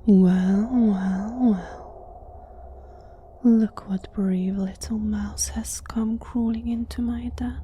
Well, well, well. Look what brave little mouse has come crawling into my den.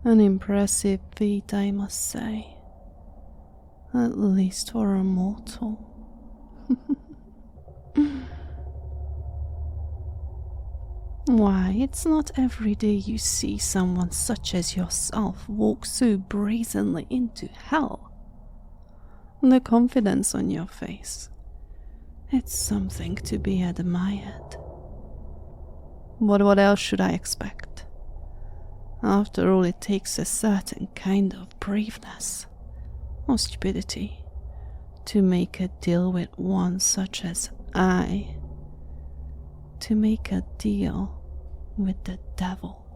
An impressive feat, I must say. At least for a mortal. Why, it's not every day you see someone such as yourself walk so brazenly into hell. The confidence on your face, it's something to be admired. But what else should I expect? After all, it takes a certain kind of braveness, or stupidity, to make a deal with one such as I. To make a deal with the devil.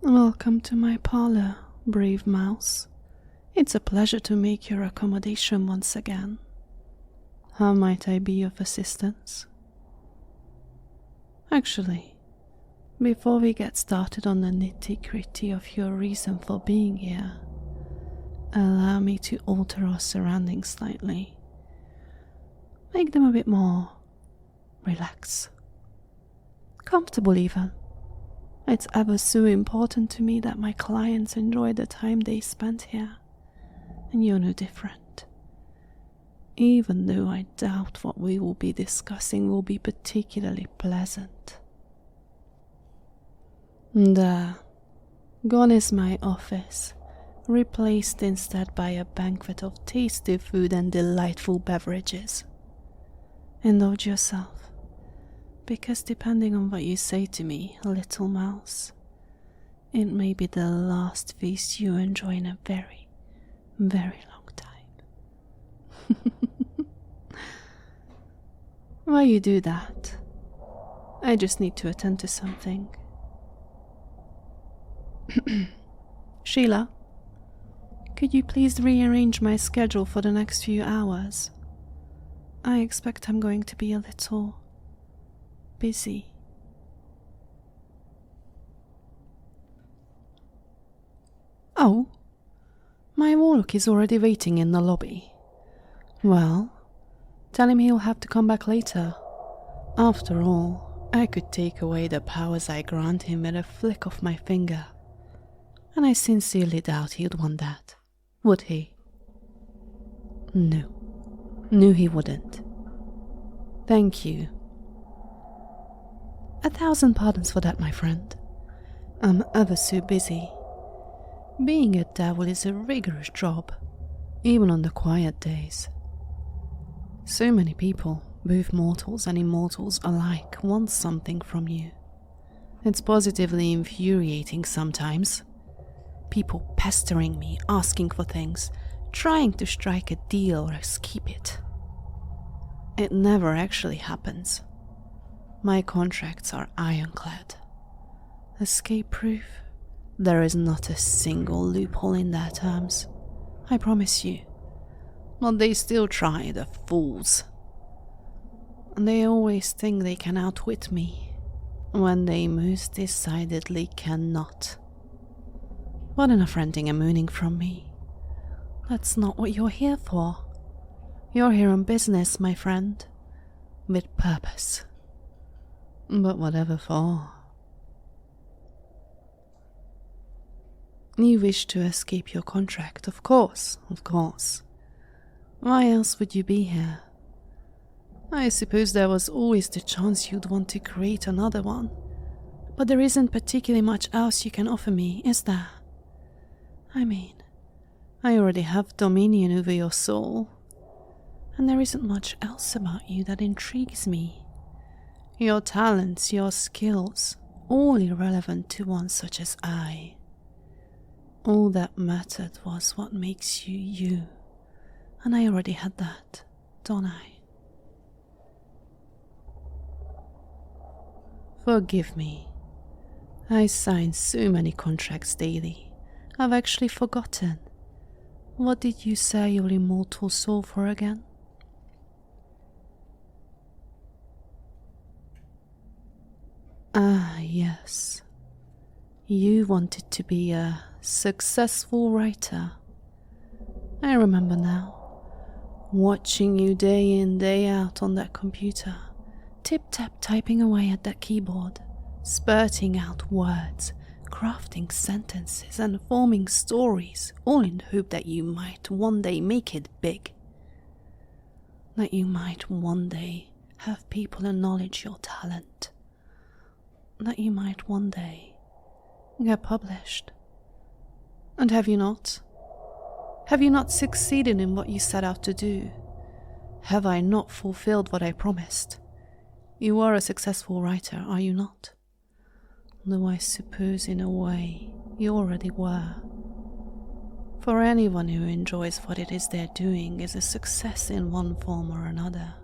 Welcome to my parlor, brave mouse. It's a pleasure to make your accommodation once again. How might I be of assistance? Actually, before we get started on the nitty-gritty of your reason for being here, allow me to alter our surroundings slightly. Make them a bit more relaxed. Comfortable even. It's ever so important to me that my clients enjoy the time they spend here. And you're no different. Even though I doubt what we will be discussing will be particularly pleasant. There. Gone is my office, replaced instead by a banquet of tasty food and delightful beverages. Indulge yourself, because depending on what you say to me, little mouse, it may be the last feast you enjoy in a very, very long time. While you do that, I just need to attend to something. Sheila, could you please rearrange my schedule for the next few hours? I expect I'm going to be a little busy. Oh, my warlock is already waiting in the lobby. Well, tell him he'll have to come back later. After all, I could take away the powers I grant him with a flick of my finger. And I sincerely doubt he'd want that, would he? No. No, he wouldn't. Thank you. 1,000 pardons for that, my friend. I'm ever so busy. Being a devil is a rigorous job, even on the quiet days. So many people, both mortals and immortals alike, want something from you. It's positively infuriating sometimes. People pestering me, asking for things, trying to strike a deal or escape it. It never actually happens. My contracts are ironclad. Escape-proof. There is not a single loophole in their terms, I promise you. But they still try, the fools. And they always think they can outwit me, when they most decidedly cannot. What enough ranting and mooning from me. That's not what you're here for. You're here on business, my friend. With purpose. But whatever for. You wish to escape your contract, of course, of course. Why else would you be here? I suppose there was always the chance you'd want to create another one. But there isn't particularly much else you can offer me, is there? I mean, I already have dominion over your soul. And there isn't much else about you that intrigues me. Your talents, your skills, all irrelevant to one such as I. All that mattered was what makes you you. And I already had that, don't I? Forgive me. I sign so many contracts daily. I've actually forgotten. What did you say your immortal soul for again? Ah, yes. You wanted to be a successful writer. I remember now. watching you day in, day out on that computer, tip-tap typing away at that keyboard, spurting out words, crafting sentences and forming stories, all in the hope that you might one day make it big. That you might one day have people acknowledge your talent. That you might one day get published. And have you not? Have you not succeeded in what you set out to do? Have I not fulfilled what I promised? You are a successful writer, are you not? Though I suppose in a way you already were. For anyone who enjoys what it is they're doing is a success in one form or another.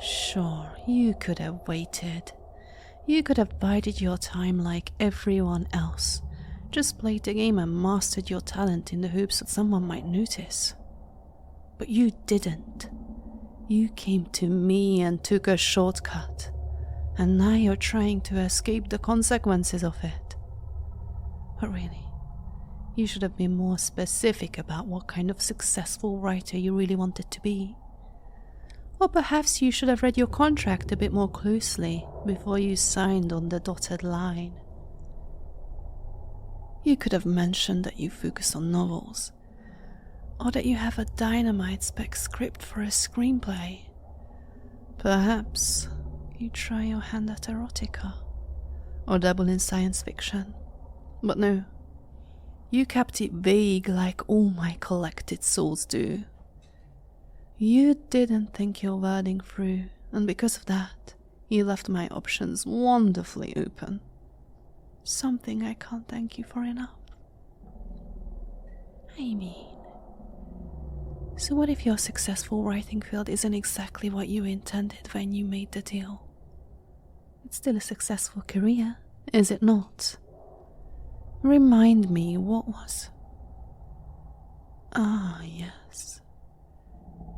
Sure, you could have waited. You could have bided your time like everyone else. Just played the game and mastered your talent in the hopes that someone might notice. But you didn't. You came to me and took a shortcut. And now you're trying to escape the consequences of it. But really, you should have been more specific about what kind of successful writer you really wanted to be. Or perhaps you should have read your contract a bit more closely before you signed on the dotted line. You could have mentioned that you focus on novels, or that you have a dynamite spec script for a screenplay. Perhaps you try your hand at erotica, or dabble in science fiction. But no, you kept it vague like all my collected souls do. You didn't think your wording through, and because of that, you left my options wonderfully open. Something I can't thank you for enough. I mean, so what if your successful writing field isn't exactly what you intended when you made the deal? It's still a successful career, is it not? Remind me, what was? Ah, yes.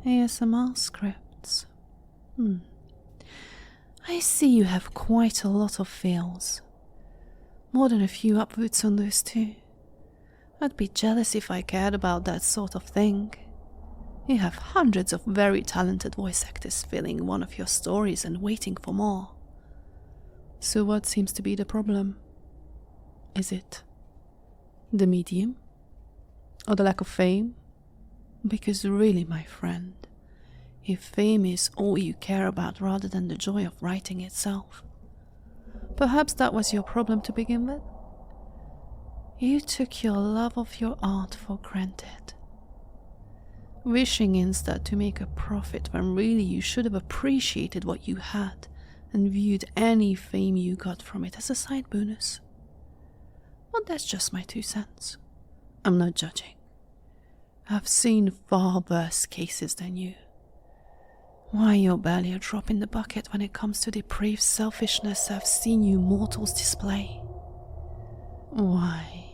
ASMR scripts. I see you have quite a lot of fails. More than a few upvotes on those too. I'd be jealous if I cared about that sort of thing. You have hundreds of very talented voice actors filling one of your stories and waiting for more. So what seems to be the problem? Is it the medium? Or the lack of fame? Because really, my friend, if fame is all you care about rather than the joy of writing itself, perhaps that was your problem to begin with? You took your love of your art for granted, wishing instead to make a profit when really you should have appreciated what you had and viewed any fame you got from it as a side bonus. But that's just my 2 cents. I'm not judging. I've seen far worse cases than you. Why, you're barely a drop in the bucket when it comes to depraved selfishness I've seen you mortals display. Why,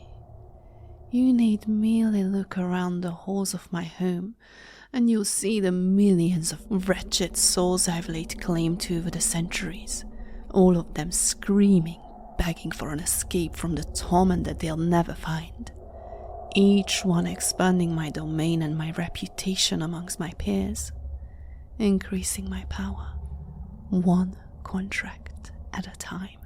you need merely look around the halls of my home, and you'll see the millions of wretched souls I've laid claim to over the centuries, all of them screaming, begging for an escape from the torment that they'll never find. Each one expanding my domain and my reputation amongst my peers, increasing my power, one contract at a time.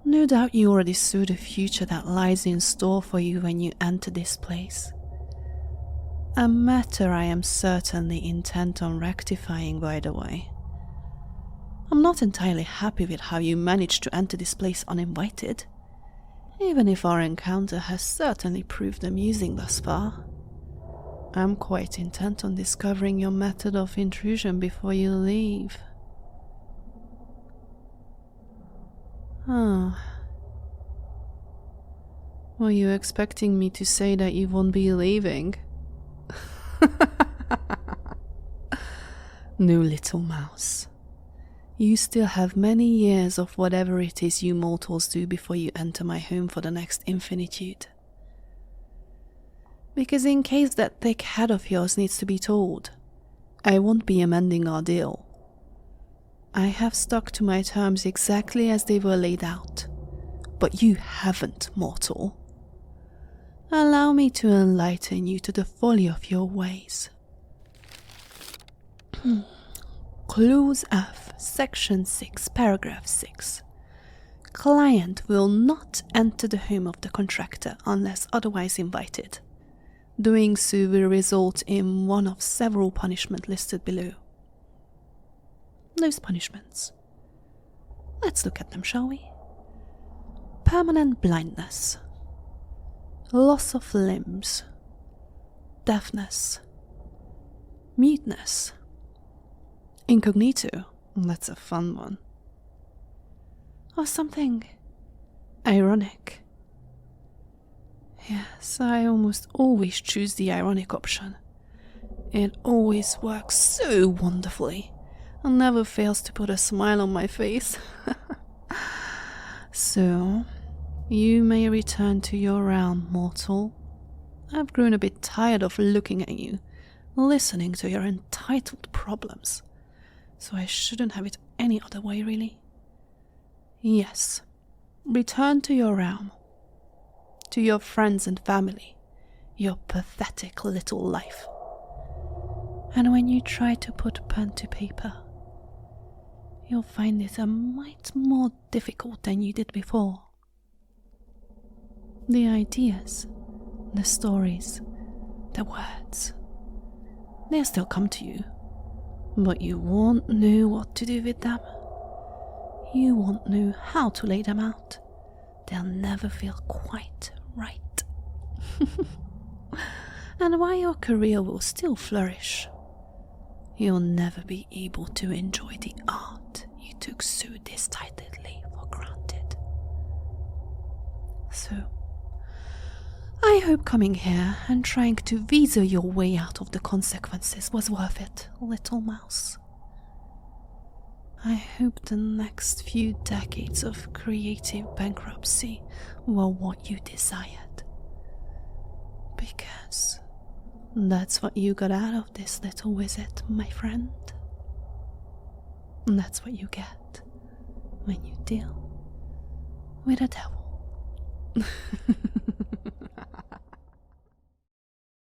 No doubt you already saw the future that lies in store for you when you enter this place. A matter I am certainly intent on rectifying, by the way. I'm not entirely happy with how you managed to enter this place uninvited, even if our encounter has certainly proved amusing thus far. I'm quite intent on discovering your method of intrusion before you leave. Oh. Were you expecting me to say that you won't be leaving? No, little mouse. You still have many years of whatever it is you mortals do before you enter my home for the next infinitude. Because in case that thick head of yours needs to be told, I won't be amending our deal. I have stuck to my terms exactly as they were laid out, but you haven't, mortal. allow me to enlighten you to the folly of your ways. Clause F, Section 6, Paragraph 6. Client will not enter the home of the contractor unless otherwise invited. Doing so will result in one of several punishments listed below. Those punishments. Let's look at them, shall we? Permanent blindness, loss of limbs, deafness, muteness, incognito, that's a fun one, or something ironic. Yes, I almost always choose the ironic option. It always works so wonderfully and never fails to put a smile on my face. So, you may return to your realm, mortal. I've grown a bit tired of looking at you, listening to your entitled problems, so I shouldn't have it any other way, really. Yes, return to your realm, to your friends and family, your pathetic little life. And when you try to put pen to paper, you'll find it a mite more difficult than you did before. The ideas, the stories, the words, they'll still come to you, but you won't know what to do with them. You won't know how to lay them out. They'll never feel quite right. And while your career will still flourish, you'll never be able to enjoy the art you took so decidedly for granted. So, I hope coming here and trying to visa your way out of the consequences was worth it, little mouse. I hope the next few decades of creative bankruptcy were what you desired. Because that's what you got out of this little visit, my friend. And that's what you get when you deal with a devil.